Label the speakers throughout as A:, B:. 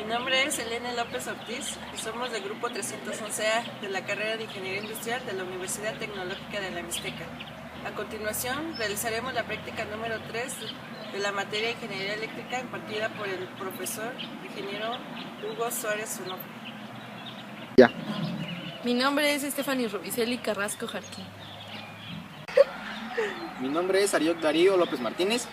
A: nombre es Elena López Ortiz y somos del grupo 311A de la carrera de Ingeniería Industrial de la Universidad Tecnológica de la Mixteca. A continuación, realizaremos la práctica número 3 de la materia de Ingeniería Eléctrica impartida por el profesor ingeniero Hugo Suárez Onofre.
B: Ya.
C: Mi nombre es Stephanie Rubicelli Carrasco Jarquín.
B: Mi nombre es Ariok Darío López Martínez.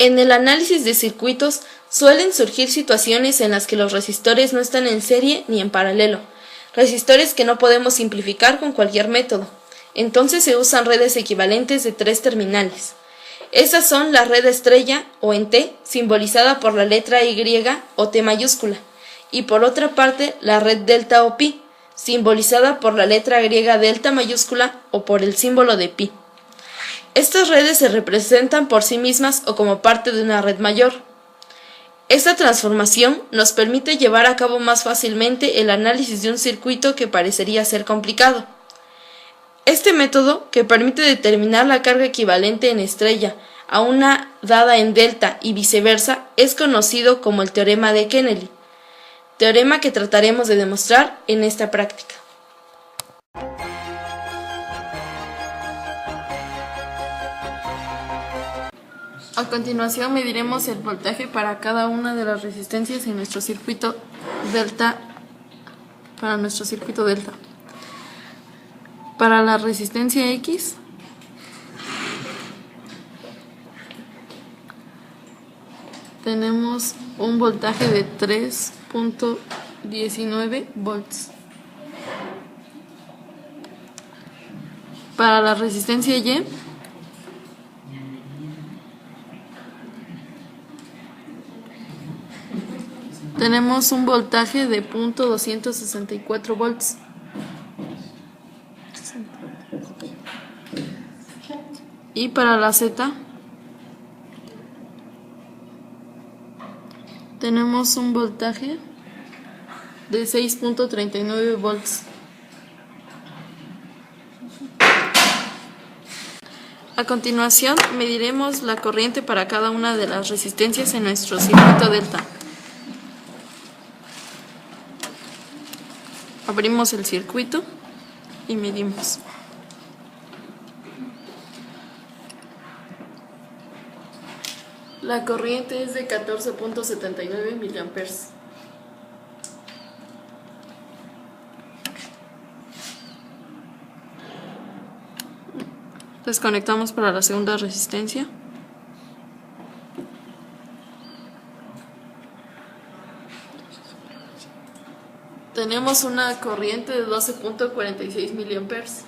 C: En el análisis de circuitos suelen surgir situaciones en las que los resistores no están en serie ni en paralelo, resistores que no podemos simplificar con cualquier método. Entonces se usan redes equivalentes de 3 terminales. Estas son la red estrella o en T, simbolizada por la letra Y o T mayúscula, y por otra parte la red delta o pi, simbolizada por la letra griega delta mayúscula o por el símbolo de pi. Estas redes se representan por sí mismas o como parte de una red mayor. Esta transformación nos permite llevar a cabo más fácilmente el análisis de un circuito que parecería ser complicado. Este método, que permite determinar la carga equivalente en estrella a una dada en delta y viceversa, es conocido como el teorema de Kennedy, teorema que trataremos de demostrar en esta práctica. A continuación mediremos el voltaje para cada una de las resistencias en nuestro circuito delta. Para la resistencia X tenemos un voltaje de 3.19 volts. Para la resistencia Y tenemos un voltaje de 0.264 volts. Y para la Z tenemos un voltaje de 6.39 volts. A continuación mediremos la corriente para cada una de las resistencias en nuestro circuito delta. Abrimos el circuito y medimos. La corriente es de 14.79 miliamperes. Desconectamos para la segunda resistencia. Tenemos una corriente de 12.46 miliamperes.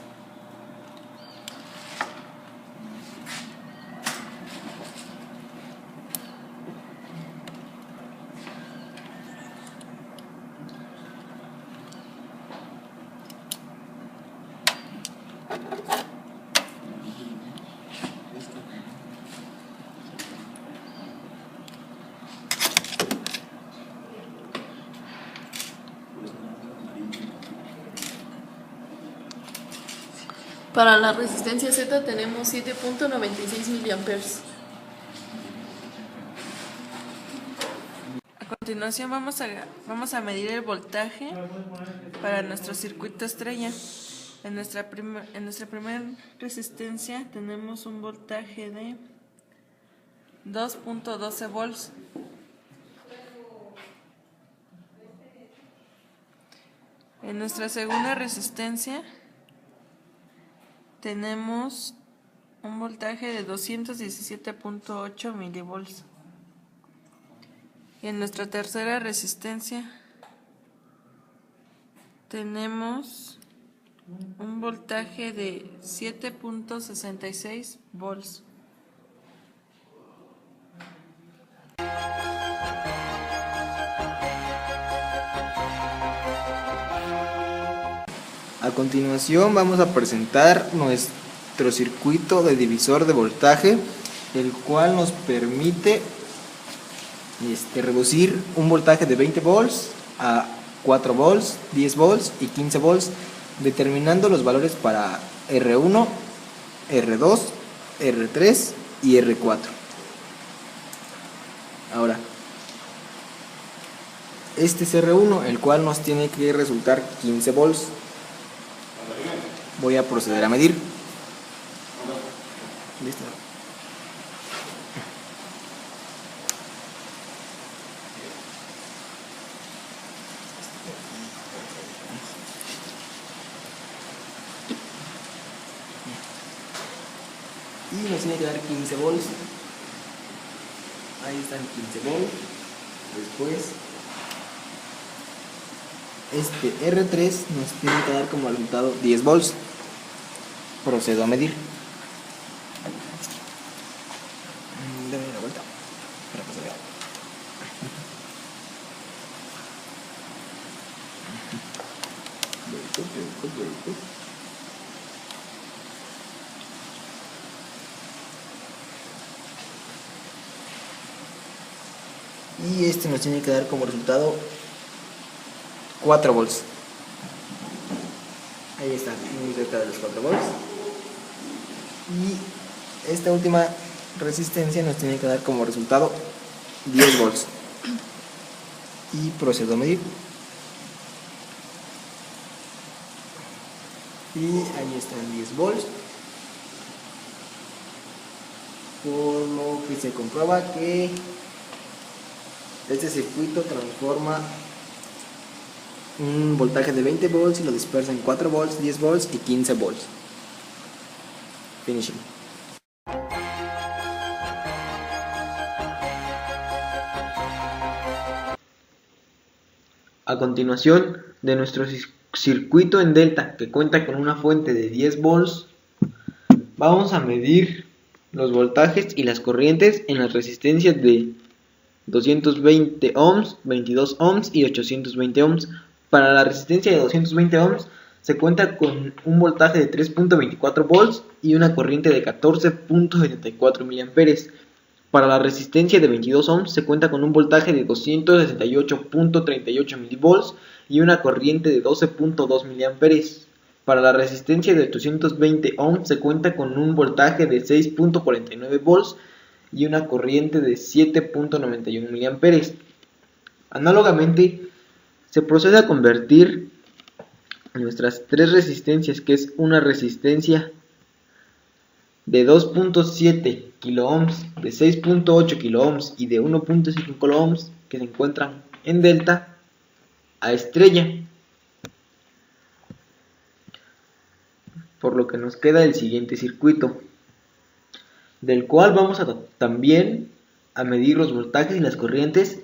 C: Para la resistencia Z tenemos 7.96 miliamperes.
A: A continuación vamos a medir el voltaje para nuestro circuito estrella. En nuestra primera resistencia tenemos un voltaje de 2.12 volts. En nuestra segunda resistencia tenemos un voltaje de 217.8 milivolts. Y en nuestra tercera resistencia tenemos un voltaje de 7.66 volts.
B: A continuación vamos a presentar nuestro circuito de divisor de voltaje, el cual nos permite reducir un voltaje de 20 volts a 4 volts, 10 volts y 15 volts, determinando los valores para R1, R2, R3 y R4. Ahora, este es R1, el cual nos tiene que resultar 15 volts. Voy a proceder a medir. Listo. Y nos tiene que dar 15 volts. Ahí están 15 volts. Después este R3 nos tiene que dar como resultado 10 volts. Procedo a medir. Dame la vuelta para que se vea. Y este nos tiene que dar como resultado 4 volts. Ahí está, muy cerca de los 4 volts. Y esta última resistencia nos tiene que dar como resultado 10 volts. Y procedo a medir. Y ahí están 10 volts. Por lo que se comprueba que este circuito transforma un voltaje de 20 volts y lo dispersa en 4 volts, 10 volts y 15 volts. Finishing. A continuación de nuestro circuito en delta, que cuenta con una fuente de 10 volts, vamos a medir los voltajes y las corrientes en las resistencias de 220 ohms, 22 ohms y 820 ohms. Para la resistencia de 220 ohms se cuenta con un voltaje de 3.24 volts y una corriente de 14.74 mA. Para la resistencia de 22 ohms se cuenta con un voltaje de 268.38 mV y una corriente de 12.2 mA. Para la resistencia de 820 ohms se cuenta con un voltaje de 6.49 volts y una corriente de 7.91 mA. Análogamente, se procede a convertir nuestras tres resistencias, que es una resistencia de 2.7 kiloohms, de 6.8 kiloohms y de 1.5 kiloohms, que se encuentran en delta, a estrella. Por lo que nos queda el siguiente circuito, del cual vamos también a medir los voltajes y las corrientes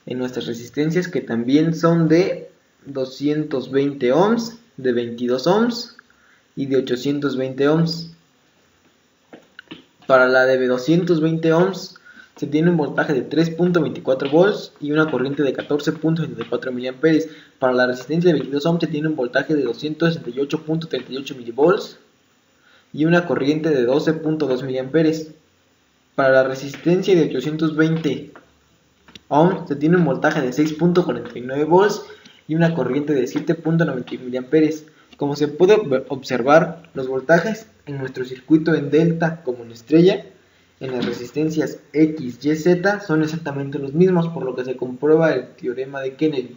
B: en nuestras resistencias, que también son de 220 ohms, de 22 ohms y de 820 ohms. Para la de 220 ohms se tiene un voltaje de 3.24 volts y una corriente de 14.74 mA. Para la resistencia de 22 ohms se tiene un voltaje de 268.38 mV y una corriente de 12.2 mA. Para la resistencia de 820 ohms se tiene un voltaje de 6.49 volts y una corriente de 7.91 mA. Como se puede observar, los voltajes en nuestro circuito en delta como en estrella, en las resistencias X, Y, Z son exactamente los mismos, por lo que se comprueba el teorema de Kennedy.